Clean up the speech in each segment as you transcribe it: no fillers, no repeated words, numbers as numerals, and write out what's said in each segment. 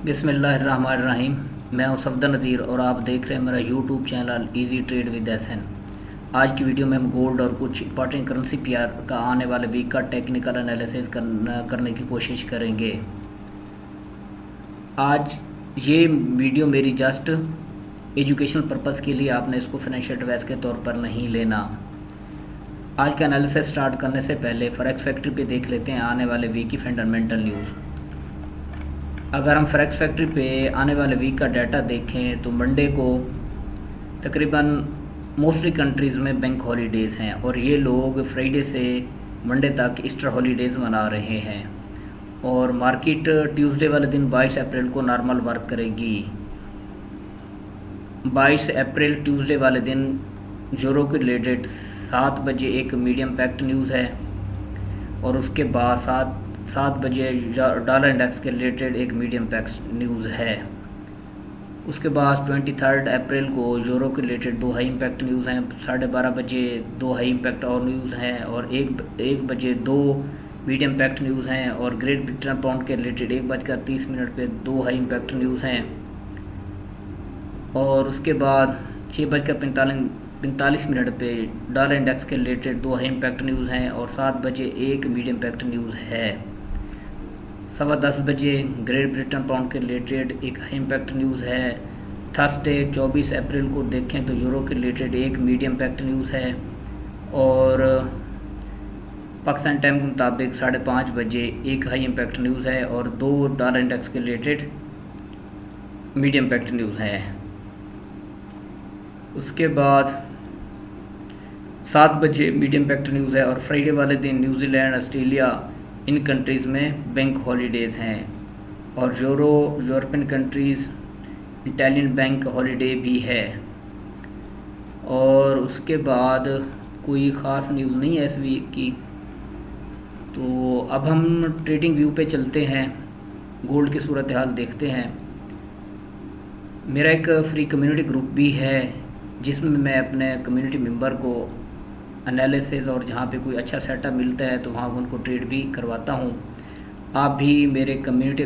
बिस्मिल्लाहिर्रहमानिर्रहीम। मैं हूं सफदर नज़ीर और आप देख रहे हैं मेरा YouTube channel easy trade with SN. आज की वीडियो में हम गोल्ड और कुछ इंपॉर्टेंट करेंसी पेयर का आने वाले वीक का टेक्निकल एनालिसिस करने की कोशिश करेंगे। आज ये वीडियो मेरी जस्ट एजुकेशनल पर्पज़ के लिए, आपने इसको फाइनेंशियल एडवाइस के तौर पर नहीं लेना। आज का एनालिसिस स्टार्ट करने से पहले फॉरेक्स फैक्ट्री पे देख लेते हैं आने वाले वीक की फंडामेंटल न्यूज़। अगर हम फॉरेक्स फैक्ट्री पे आने वाले वीक का डाटा देखें तो मंडे को तकरीबन मोस्टली कंट्रीज़ में बैंक हॉलीडेज़ हैं और ये लोग फ्राइडे से मंडे तक ईस्टर हॉलीडेज़ मना रहे हैं। और मार्केट ट्यूसडे वाले दिन 22 अप्रैल को नॉर्मल वर्क करेगी। 22 अप्रैल ट्यूसडे वाले दिन यूरो के रिलेटेड 7 बजे एक मीडियम पैक्ट न्यूज़ है और उसके बाद 7 बजे डॉलर इंडेक्स के रिलेटेड एक मीडियम पैक्ट न्यूज़ है। उसके बाद 23 अप्रैल को यूरो के रिलेटेड 2 हाई इम्पैक्ट न्यूज़ हैं। 12:30 बजे 2 हाई इम्पैक्ट और न्यूज़ हैं और 1 बजे 2 मीडियम इम्पैक्ट न्यूज़ हैं। और ग्रेट ब्रिटेन पाउंड के रिलेटेड 1:30 पे 2 हाई इम्पैक्ट न्यूज़ हैं। और उसके बाद 6:45 पे डॉलर इंडेक्स के रिलेटेड 2 हाई इम्पैक्ट न्यूज़ हैं और 7 बजे एक मीडियम इम्पैक्ट न्यूज़ है। 10:15 बजे ग्रेट ब्रिटेन पाउंड के रिलेटेड एक हाई इम्पैक्ट न्यूज़ है। थर्सडे 24 अप्रैल को देखें तो यूरो के रिलेटेड एक मीडियम इम्पैक्ट न्यूज़ है और पाकिस्तान टाइम के मुताबिक 5:30 बजे एक हाई इम्पैक्ट न्यूज़ है और 2 डॉलर इंडेक्स के रिलेटेड मीडियम इम्पैक्ट न्यूज़ है। उसके बाद 7 बजे मीडियम इम्पैक्ट न्यूज़ है और फ्राइडे वाले दिन न्यूजीलैंड, ऑस्ट्रेलिया, इन कंट्रीज़ में बैंक हॉलीडेज़ हैं और European countries Italian bank holiday भी है। और उसके बाद कोई ख़ास न्यूज़ नहीं है इस वीक की। तो अब हम ट्रेडिंग व्यू पे चलते हैं, गोल्ड की सूरत हाल देखते हैं। मेरा एक फ्री कम्युनिटी ग्रुप भी है जिसमें मैं अपने कम्युनिटी मेंबर को एनालिसिस और जहाँ पे कोई अच्छा सेटअप मिलता है तो वहाँ उनको ट्रेड भी करवाता हूँ। आप भी मेरे कम्युनिटी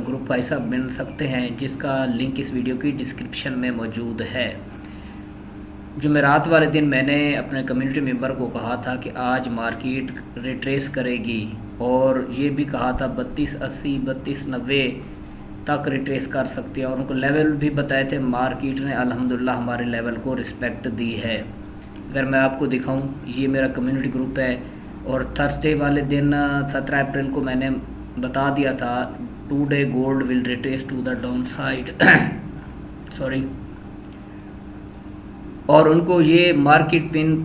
ग्रुप का हिस्सा बन सकते हैं जिसका लिंक इस वीडियो की डिस्क्रिप्शन में मौजूद है। जुमेरात वाले दिन मैंने अपने कम्युनिटी मेंबर को कहा था कि आज मार्केट रिट्रेस करेगी और ये भी कहा था 3280 3290 तक रिट्रेस कर सकती है और उनको लेवल भी बताए थे। मार्केट ने अल्हम्दुलिल्लाह हमारे लेवल को रिस्पेक्ट दी है। अगर मैं आपको दिखाऊं, ये मेरा कम्युनिटी ग्रुप है और थर्सडे वाले दिन 17 अप्रैल को मैंने बता दिया था today gold will retrace to the down side sorry. और उनको ये मार्केट पिन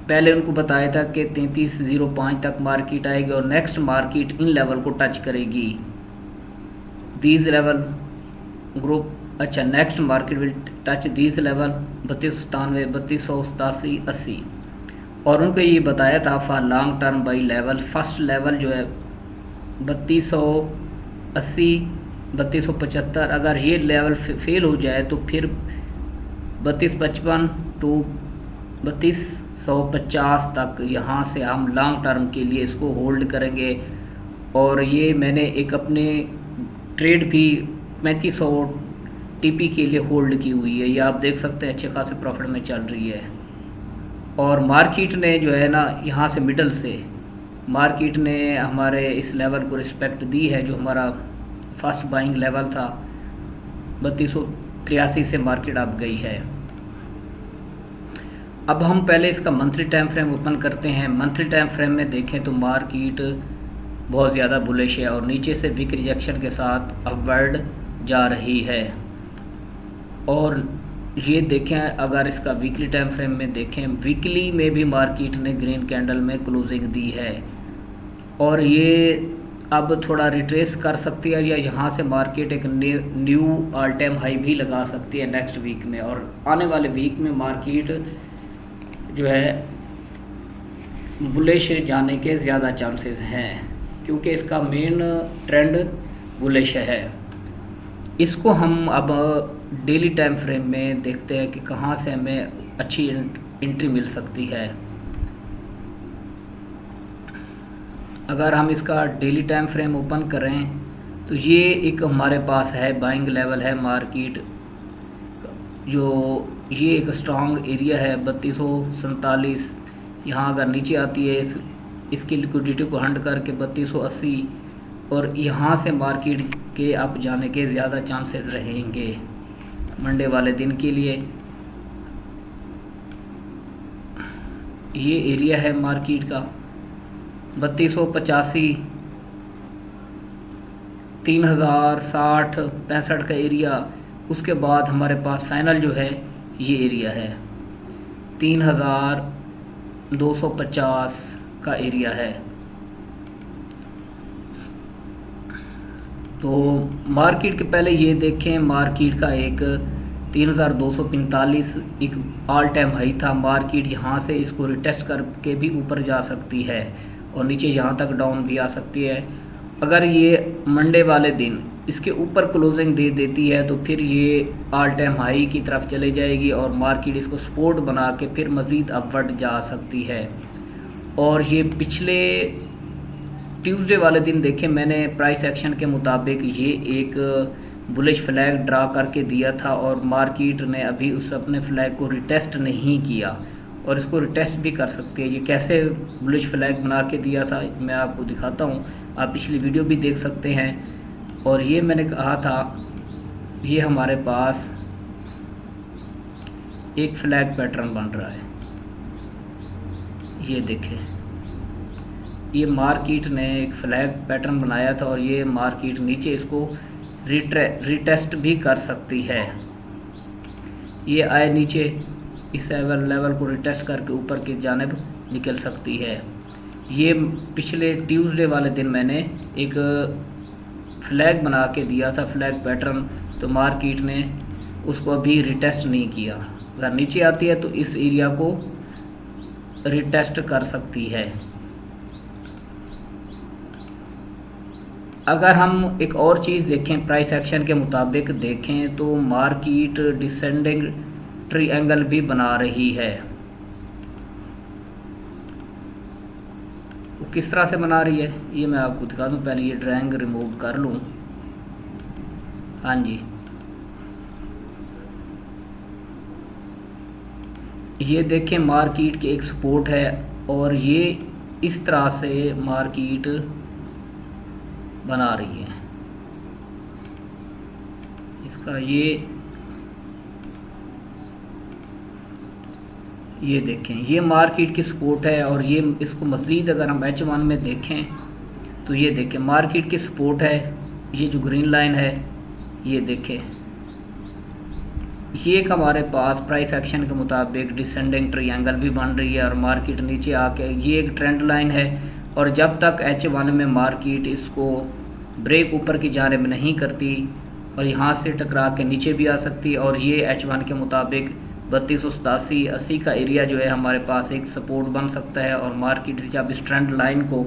पहले उनको बताया था कि 3305 तक मार्केट आएगी और नेक्स्ट मार्केट इन लेवल को टच करेगी। दीज लेवल ग्रुप अच्छा next market will touch these level 3297 3287 80 और उनको ये बताया था for long term by level. First level जो है 3280 3275, अगर ये लेवल फेल हो जाए तो फिर 3255 टू 3250 तक यहाँ से हम लॉन्ग टर्म के लिए इसको होल्ड करेंगे। और ये मैंने एक अपने ट्रेड भी 3500 टीपी के लिए होल्ड की हुई है। ये आप देख सकते हैं अच्छे खासे प्रॉफिट में चल रही है। और मार्केट ने जो है ना यहाँ से मिडल से मार्केट ने हमारे इस लेवल को रिस्पेक्ट दी है जो हमारा फर्स्ट बाइंग लेवल था। 3283 से मार्केट अब गई है। अब हम पहले इसका मंथली टाइम फ्रेम ओपन करते हैं। मंथली टाइम फ्रेम में देखें तो मार्केट बहुत ज़्यादा बुलिश है और नीचे से वीक रिजेक्शन के साथ अपवर्ड जा रही है। और ये देखें, अगर इसका वीकली टाइम फ्रेम में देखें, वीकली में भी मार्केट ने ग्रीन कैंडल में क्लोजिंग दी है और ये अब थोड़ा रिट्रेस कर सकती है या यहाँ से मार्केट एक न्यू ऑल टाइम हाई भी लगा सकती है नेक्स्ट वीक में। और आने वाले वीक में मार्केट जो है बुलिश जाने के ज़्यादा चांसेस हैं क्योंकि इसका मेन ट्रेंड बुलिश है। इसको हम अब डेली टाइम फ्रेम में देखते हैं कि कहाँ से हमें अच्छी एंट्री मिल सकती है। अगर हम इसका डेली टाइम फ्रेम ओपन करें तो ये एक हमारे पास है बाइंग लेवल है मार्केट, जो ये एक स्ट्रॉन्ग एरिया है 3247। यहाँ अगर नीचे आती है इसकी लिक्विडिटी को हंड करके 3280, और यहाँ से मार्केट के अप जाने के ज़्यादा चांसेस रहेंगे मंडे वाले दिन के लिए। ये एरिया है मार्केट का 3285, 3060 65 का एरिया। उसके बाद हमारे पास फाइनल जो है ये एरिया है 3250 का एरिया है। तो मार्केट के पहले ये देखें, मार्केट का एक 3245 एक ऑल टाइम हाई था। मार्केट यहाँ से इसको रिटेस्ट करके भी ऊपर जा सकती है और नीचे यहाँ तक डाउन भी आ सकती है। अगर ये मंडे वाले दिन इसके ऊपर क्लोजिंग दे देती है तो फिर ये ऑल टाइम हाई की तरफ चले जाएगी और मार्केट इसको सपोर्ट बना के फिर मज़ीद अपवर्ड जा सकती है। और ये पिछले ट्यूसडे वाले दिन देखें, मैंने प्राइस एक्शन के मुताबिक ये एक बुलिश फ्लैग ड्रा करके दिया था और मार्केट ने अभी उस अपने फ्लैग को रिटेस्ट नहीं किया और इसको रिटेस्ट भी कर सकती है। ये कैसे बुलिश फ्लैग बना के दिया था मैं आपको दिखाता हूँ, आप पिछली वीडियो भी देख सकते हैं। और ये मैंने कहा था ये हमारे पास एक फ्लैग पैटर्न बन रहा है, ये देखें, ये मार्केट ने एक फ्लैग पैटर्न बनाया था और ये मार्केट नीचे इसको रिटेस्ट भी कर सकती है। ये आए नीचे इस लेवल को रिटेस्ट करके ऊपर की जानिब निकल सकती है। ये पिछले ट्यूसडे वाले दिन मैंने एक फ्लैग बना के दिया था, फ्लैग पैटर्न, तो मार्केट ने उसको अभी रिटेस्ट नहीं किया। अगर नीचे आती है तो इस एरिया को रिटेस्ट कर सकती है। अगर हम एक और चीज़ देखें, प्राइस एक्शन के मुताबिक देखें तो मार्केट डिसेंडिंग ट्रायंगल भी बना रही है। वो किस तरह से बना रही है ये मैं आपको दिखा दूं। पहले ये ड्रैग रिमूव कर लूं। हाँ जी, ये देखें मार्केट के एक सपोर्ट है और ये इस तरह से मार्केट बना रही है। इसका ये देखें, ये मार्केट की सपोर्ट है और ये इसको मज़ीद अगर हम H1 में देखें तो ये देखें मार्केट की सपोर्ट है। ये जो ग्रीन लाइन है ये देखें, ये एक हमारे पास प्राइस एक्शन के मुताबिक डिसेंडिंग ट्रायंगल भी बन रही है और मार्केट नीचे आके ये एक ट्रेंड लाइन है। और जब तक H1 में मार्केट इसको ब्रेक ऊपर की जानिब नहीं करती और यहाँ से टकरा के नीचे भी आ सकती है। और ये H1 के मुताबिक 3287-80 का एरिया जो है हमारे पास एक सपोर्ट बन सकता है और मार्केट जब इस ट्रेंड लाइन को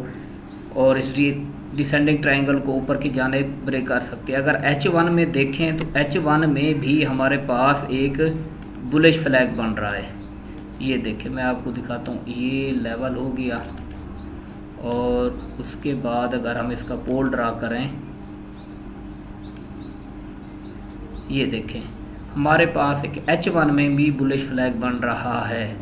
और इस डिसेंडिंग ट्रायंगल को ऊपर की जानिब ब्रेक कर सकती है। अगर H1 में देखें तो H1 में भी हमारे पास एक बुलिश फ्लैग बन रहा है। ये देखें, मैं आपको दिखाता हूँ, ये लेवल हो गया और उसके बाद अगर हम इसका पोल ड्रा करें, ये देखें हमारे पास एक H1 में भी बुलिश फ्लैग बन रहा है।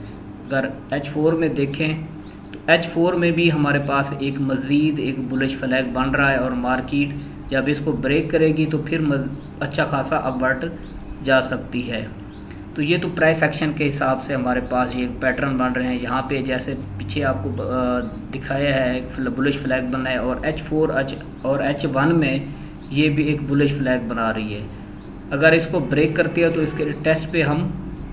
अगर H4 में देखें तो H4 में भी हमारे पास एक मज़ीद एक बुलिश फ्लैग बन रहा है और मार्केट जब इसको ब्रेक करेगी तो फिर अच्छा खासा अपवर्ड जा सकती है। तो ये तो प्राइस एक्शन के हिसाब से हमारे पास ये पैटर्न बन रहे हैं। यहाँ पे जैसे पीछे आपको दिखाया है एक बुलिश फ्लैग बना है और H4 और H1 में ये भी एक बुलिश फ्लैग बना रही है। अगर इसको ब्रेक करती है तो इसके टेस्ट पे हम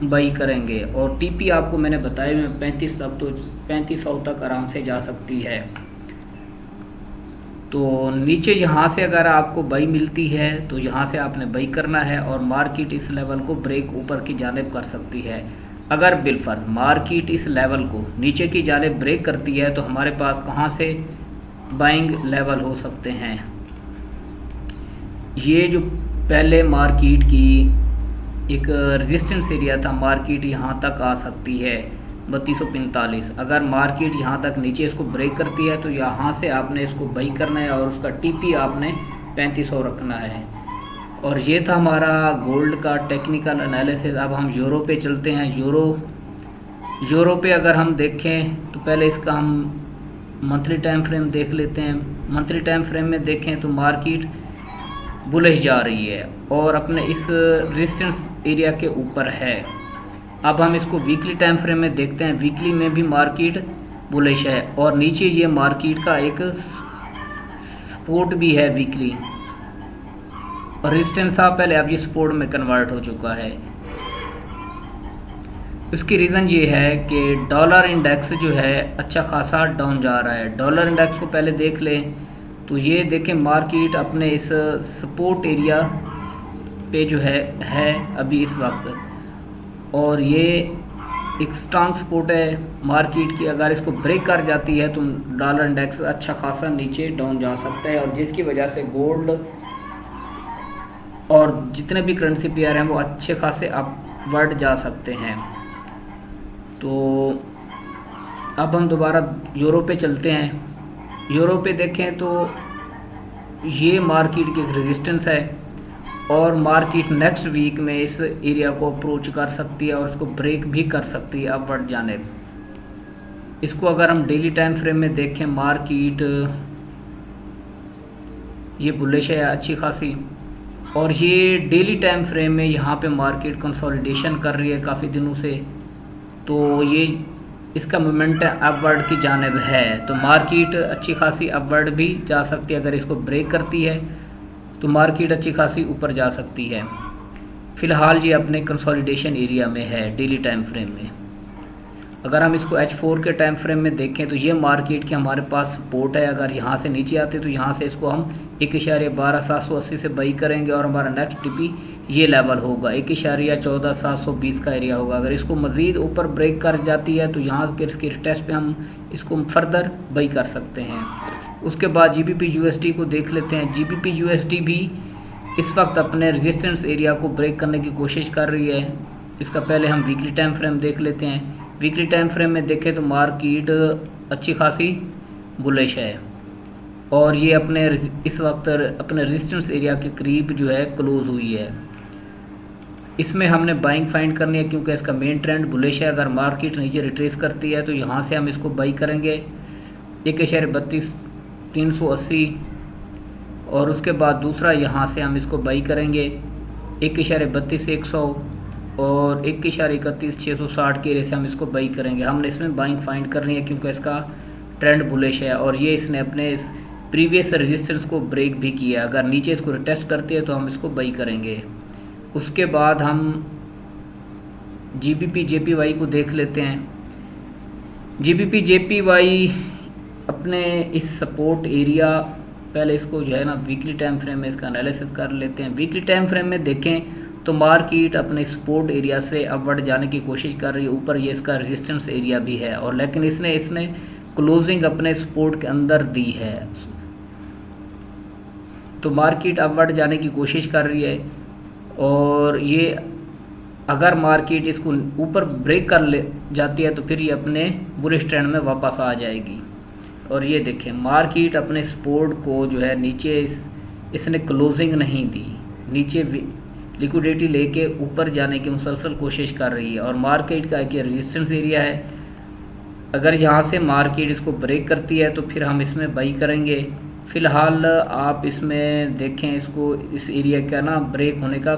बाई करेंगे और टीपी आपको मैंने बताया में 3500 तक आराम से जा सकती है। तो नीचे यहाँ से अगर आपको बाई मिलती है तो यहाँ से आपने बाई करना है और मार्केट इस लेवल को ब्रेक ऊपर की जानिब कर सकती है। अगर बिलफर्ज मार्केट इस लेवल को नीचे की जानिब ब्रेक करती है तो हमारे पास कहाँ से बाइंग लेवल हो सकते हैं। ये जो पहले मार्केट की एक रेजिस्टेंस एरिया था, मार्केट यहाँ तक आ सकती है 3245। अगर मार्केट यहाँ तक नीचे इसको ब्रेक करती है तो यहाँ से आपने इसको बाई करना है और उसका टीपी आपने 3500 रखना है। और ये था हमारा गोल्ड का टेक्निकल एनालिसिस। अब हम यूरो पे चलते हैं। यूरो पे अगर हम देखें तो पहले इसका हम मंथली टाइम फ्रेम देख लेते हैं। मंथली टाइम फ्रेम में देखें तो मार्केट बुलिश जा रही है और अपने इस रेजिस्टेंस एरिया के ऊपर है। अब हम इसको वीकली टाइम फ्रेम में देखते हैं। वीकली में भी मार्केट बुलिश है और नीचे ये मार्केट का एक सपोर्ट भी है वीकली, और रेजिस्टेंस था पहले, अब ये सपोर्ट में कन्वर्ट हो चुका है। इसकी रीज़न ये है कि डॉलर इंडेक्स जो है अच्छा खासा डाउन जा रहा है। डॉलर इंडेक्स को पहले देख लें तो ये देखें मार्केट अपने इस सपोर्ट एरिया पे जो है अभी इस वक्त, और ये एक स्ट्रॉन्ग सपोर्ट है मार्केट की। अगर इसको ब्रेक कर जाती है तो डॉलर इंडेक्स अच्छा खासा नीचे डाउन जा सकता है, और जिसकी वजह से गोल्ड और जितने भी करेंसी पेयर हैं वो अच्छे खासे अपवर्ड जा सकते हैं। तो अब हम दोबारा यूरो पे चलते हैं। यूरो पे देखें तो ये मार्केट की एक रेजिस्टेंस है और मार्केट नेक्स्ट वीक में इस एरिया को अप्रोच कर सकती है और इसको ब्रेक भी कर सकती है अपवर्ड जानिब। इसको अगर हम डेली टाइम फ्रेम में देखें, मार्केट ये बुलिश है अच्छी खासी, और ये डेली टाइम फ्रेम में यहाँ पे मार्केट कंसोलिडेशन कर रही है काफ़ी दिनों से। तो ये इसका मोमेंट अपवर्ड की जानिब है, तो मार्केट अच्छी खासी अपवर्ड भी जा सकती है। अगर इसको ब्रेक करती है तो मार्केट अच्छी खासी ऊपर जा सकती है। फ़िलहाल ये अपने कंसोलिडेशन एरिया में है डेली टाइम फ्रेम में। अगर हम इसको H4 के टाइम फ्रेम में देखें तो ये मार्केट के हमारे पास सपोर्ट है। अगर यहाँ से नीचे आते तो यहाँ से इसको हम 1.12780 से बाई करेंगे और हमारा नेक्स्ट टीपी ये लेवल होगा 1.14720 का एरिया होगा। अगर इसको मज़ीद ऊपर ब्रेक कर जाती है तो यहाँ के इसके टेस्ट पे हम इसको फर्दर बाई कर सकते हैं। उसके बाद GBP USD को देख लेते हैं। GBP USD भी इस वक्त अपने रेजिस्टेंस एरिया को ब्रेक करने की कोशिश कर रही है। इसका पहले हम वीकली टाइम फ्रेम देख लेते हैं। वीकली टाइम फ्रेम में देखें तो मार्केट अच्छी खासी बुलिश है और ये अपने इस वक्त अपने रेजिस्टेंस एरिया के करीब जो है क्लोज हुई है। इसमें हमने बाइंग फाइंड करनी है क्योंकि इसका मेन ट्रेंड बुलिश है। अगर मार्केट नीचे रिट्रेस करती है तो यहाँ से हम इसको बाई करेंगे 1.32380, और उसके बाद दूसरा यहाँ से हम इसको बाई करेंगे 1.32100 और 1.31660 के एरिया से हम इसको बाई करेंगे। हमने इसमें बाइंग फाइंड करनी है क्योंकि इसका ट्रेंड बुलिश है और ये इसने अपने इस प्रीवियस रेजिस्टेंस को ब्रेक भी किया। अगर नीचे इसको टेस्ट करती है तो हम इसको बाई करेंगे। उसके बाद हम GBP JPY को देख लेते हैं। GBP JPY अपने इस सपोर्ट एरिया, पहले इसको जो है ना वीकली टाइम फ्रेम में इसका एनालिसिस कर लेते हैं। वीकली टाइम फ्रेम में देखें तो मार्केट अपने सपोर्ट एरिया से अपवर्ड जाने की कोशिश कर रही है। ऊपर ये इसका रेजिस्टेंस एरिया भी है और लेकिन इसने क्लोजिंग अपने सपोर्ट के अंदर दी है, तो मार्केट अपवर्ड जाने की कोशिश कर रही है। और ये अगर मार्केट इसको ऊपर ब्रेक कर ले जाती है तो फिर ये अपने बुलिश ट्रेंड में वापस आ जाएगी। और ये देखें मार्केट अपने सपोर्ट को जो है नीचे इसने क्लोजिंग नहीं दी, नीचे लिक्विडिटी लेके ऊपर जाने की मुसलसल कोशिश कर रही है। और मार्केट का एक रेजिस्टेंस एरिया है, अगर यहाँ से मार्केट इसको ब्रेक करती है तो फिर हम इसमें बाई करेंगे। फ़िलहाल आप इसमें देखें, इसको इस एरिया का ना ब्रेक होने का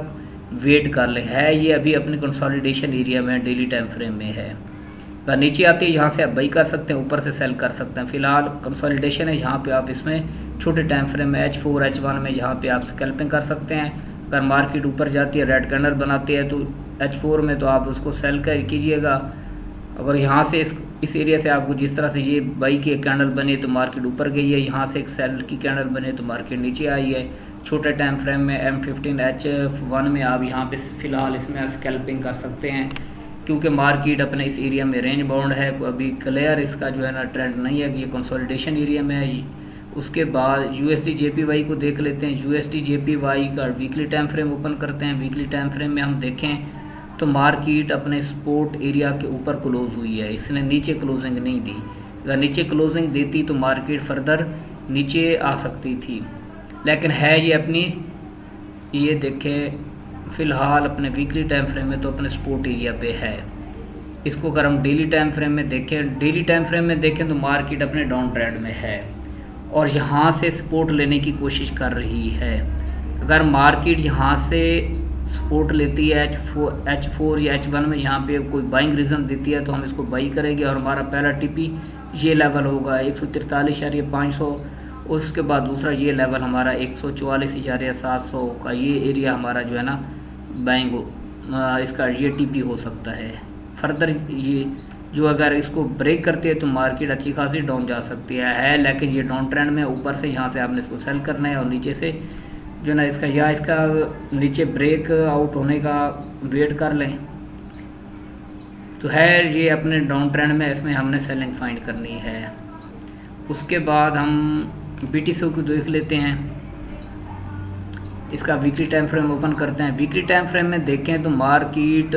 वेट कर लें। है ये अभी अपने कंसोलिडेशन एरिया में डेली टाइम फ्रेम में है। अगर नीचे आती है यहाँ से आप बाई कर सकते हैं, ऊपर से सेल कर सकते हैं। फ़िलहाल कंसोलिडेशन है, यहाँ पे आप इसमें छोटे टाइम फ्रेम में H4 H1 में यहाँ पे आप स्कैल्पिंग कर सकते हैं। अगर मार्केट ऊपर जाती है, रेड कैंडल बनाती है, तो H4 में तो आप उसको सेल कर कीजिएगा। अगर यहाँ से इस एरिया से आपको जिस तरह से ये बाई की एक कैंडल बनी तो मार्केट ऊपर गई है, यहाँ से एक सेल की कैंडल बने तो मार्केट नीचे आई है। छोटे टाइम फ्रेम में M15 H1 में आप यहाँ पे फ़िलहाल इसमें स्कैल्पिंग कर सकते हैं क्योंकि मार्केट अपने इस एरिया में रेंज बाउंड है। अभी क्लियर इसका जो है ना ट्रेंड नहीं है कि ये कंसोलिडेशन एरिया में है। उसके बाद USD JPY को देख लेते हैं। USD JPY का वीकली टाइम फ्रेम ओपन करते हैं। वीकली टाइम फ्रेम में हम देखें तो मार्केट अपने सपोर्ट एरिया के ऊपर क्लोज हुई है, इसने नीचे क्लोजिंग नहीं दी। अगर नीचे क्लोजिंग देती तो मार्केट फर्दर नीचे आ सकती थी। लेकिन है ये अपनी, ये देखें फ़िलहाल अपने वीकली टाइम फ्रेम में तो अपने सपोर्ट एरिया पे है। इसको अगर हम डेली टाइम फ्रेम में देखें, डेली टाइम फ्रेम में देखें तो मार्केट अपने डाउन ट्रेंड में है और यहाँ से सपोर्ट लेने की कोशिश कर रही है। अगर मार्केट यहाँ से सपोर्ट लेती है H4 या H1 में, यहाँ पे कोई बाइंग रीज़न देती है तो हम इसको बाई करेंगे और हमारा पहला टीपी ये लेवल होगा 143.500। उसके बाद दूसरा ये लेवल हमारा 144.700 का, ये एरिया हमारा जो है ना बाइंग इसका ये टीपी हो सकता है। फर्दर ये जो अगर इसको ब्रेक करती है तो मार्केट अच्छी खासी डाउन जा सकती है, लेकिन ये डाउन ट्रेंड में ऊपर से यहाँ से आपने इसको सेल करना है और नीचे से जो ना इसका नीचे ब्रेक आउट होने का वेट कर लें तो है ये अपने डाउन ट्रेंड में, इसमें हमने सेलिंग फाइंड करनी है। उसके बाद हम BTC को देख लेते हैं। इसका वीकली टाइम फ्रेम ओपन करते हैं। वीकली टाइम फ्रेम में देखें तो मार्केट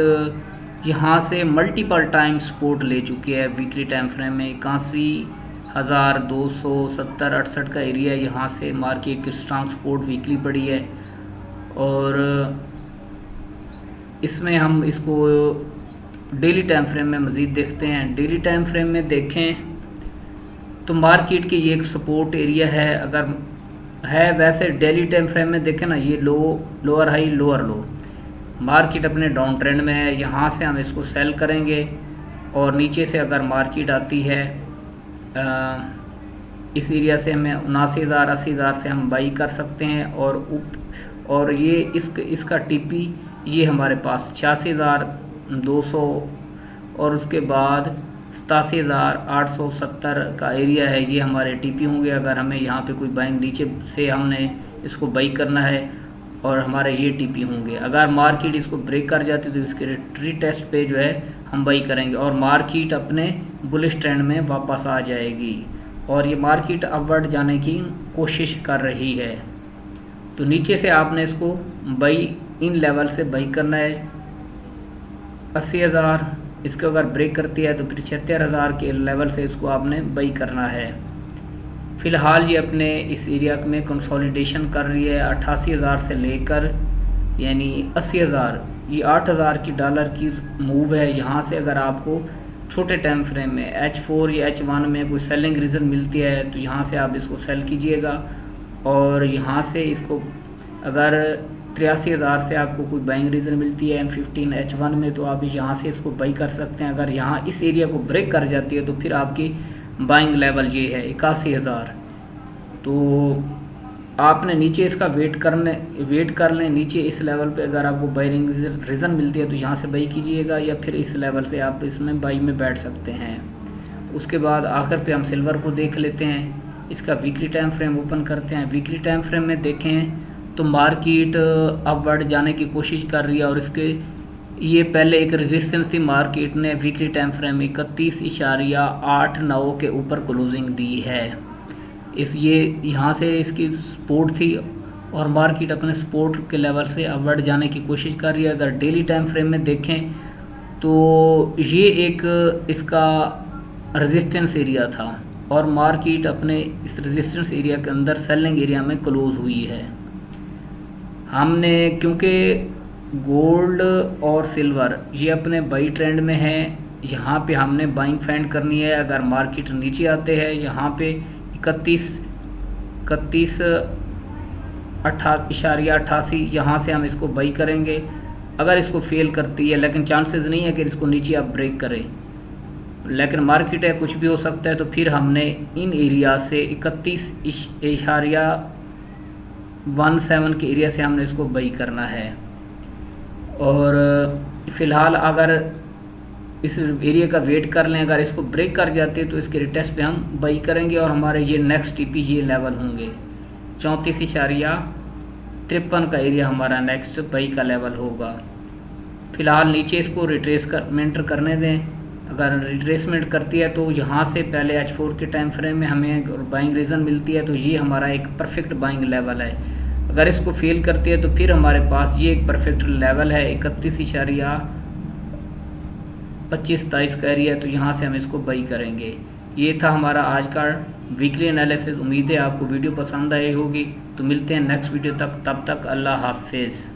यहाँ से मल्टीपल टाइम सपोर्ट ले चुकी है। वीकली टाइम फ्रेम में 81,270-68 का एरिया, यहाँ से मार्केट की स्ट्रॉन्ग सपोर्ट वीकली पड़ी है। और इसमें हम इसको डेली टाइम फ्रेम में मज़ीद देखते हैं। डेली टाइम फ्रेम में देखें तो मार्केट की ये एक सपोर्ट एरिया है। अगर है वैसे डेली टाइम फ्रेम में देखें ना, ये लोअर हाई लोअर लो, मार्केट अपने डाउन ट्रेंड में है। यहाँ से हम इसको सेल करेंगे और नीचे से अगर मार्केट आती है इस एरिया से हमें 79,000 80,000 से हम बाई कर सकते हैं। और ये इसका टीपी ये हमारे पास 86,200 और उसके बाद 87,870 का एरिया है, ये हमारे टीपी होंगे। अगर हमें यहाँ पे कोई बाइंग नीचे से हमने इसको बाई करना है और हमारे ये टीपी होंगे। अगर मार्केट इसको ब्रेक कर जाती तो इसके रीटेस्ट पे जो है हम बाई करेंगे और मार्केट अपने बुलिश ट्रेंड में वापस आ जाएगी और ये मार्केट अपवर्ड जाने की कोशिश कर रही है। तो नीचे से आपने इसको बाई इन लेवल से बाई करना है 80,000। इसको अगर ब्रेक करती है तो फिर 76,000 के लेवल से इसको आपने बाई करना है। फ़िलहाल ये अपने इस एरिया में कंसोलिडेशन कर रही है 88,000 से लेकर यानी 80,000, ये 8,000 की डॉलर की मूव है। यहाँ से अगर आपको छोटे टाइम फ्रेम में H4 या H1 में कोई सेलिंग रीज़न मिलती है तो यहाँ से आप इसको सेल कीजिएगा और यहाँ से इसको अगर 83,000 से आपको कोई बाइंग रीज़न मिलती है M15 H1 में तो आप यहाँ से इसको बाई कर सकते हैं। अगर यहाँ इस एरिया को ब्रेक कर जाती है तो फिर आपकी बाइंग लेवल ये है 81,000। तो आपने नीचे इसका वेट कर लें। नीचे इस लेवल पे अगर आपको बाइंग रीज़न मिलती है तो यहाँ से बाई कीजिएगा या फिर इस लेवल से आप इसमें बाई में बैठ सकते हैं। उसके बाद आखिर पे हम सिल्वर को देख लेते हैं। इसका वीकली टाइम फ्रेम ओपन करते हैं। वीकली टाइम फ्रेम में देखें तो मार्केट अपवर्ड जाने की कोशिश कर रही है और इसके ये पहले एक रेजिस्टेंस थी, मार्केट ने वीकली टाइम फ्रेम 31.89 के ऊपर क्लोजिंग दी है। ये यहाँ से इसकी सपोर्ट थी और मार्केट अपने सपोर्ट के लेवल से अपवर्ड जाने की कोशिश कर रही है। अगर डेली टाइम फ्रेम में देखें तो ये एक इसका रेजिस्टेंस एरिया था और मार्केट अपने इस रेजिस्टेंस एरिया के अंदर सेलिंग एरिया में क्लोज हुई है। हमने क्योंकि गोल्ड और सिल्वर ये अपने बाई ट्रेंड में है, यहाँ पे हमने बाइंग फाइंड करनी है। अगर मार्केट नीचे आते हैं यहाँ पे 31.88 यहाँ से हम इसको बाई करेंगे। अगर इसको फेल करती है, लेकिन चांसेस नहीं है कि इसको नीचे आप ब्रेक करें, लेकिन मार्केट है कुछ भी हो सकता है, तो फिर हमने इन एरिया से 31.17 के एरिया से हमने इसको बाई करना है। और फ़िलहाल अगर इस एरिया का वेट कर लें, अगर इसको ब्रेक कर जाती है तो इसके रिटेस्ट पे हम बाई करेंगे और हमारे ये नेक्स्ट टीपी ये लेवल होंगे 34.53 का एरिया हमारा नेक्स्ट बाई का लेवल होगा। फ़िलहाल नीचे इसको रिट्रेसमेंट करने दें। अगर रिट्रेसमेंट करती है तो यहाँ से पहले H4 के टाइम फ्रेम में हमें बाइंग रीज़न मिलती है तो ये हमारा एक परफेक्ट बाइंग लेवल है। अगर इसको फेल करती है तो फिर हमारे पास ये एक परफेक्ट लेवल है 31.25-27 का एरिया, तो यहाँ से हम इसको बाई करेंगे। ये था हमारा आज का वीकली एनालिसिस। उम्मीद है आपको वीडियो पसंद आई होगी। तो मिलते हैं नेक्स्ट वीडियो तक, तब तक अल्लाह हाफिज़।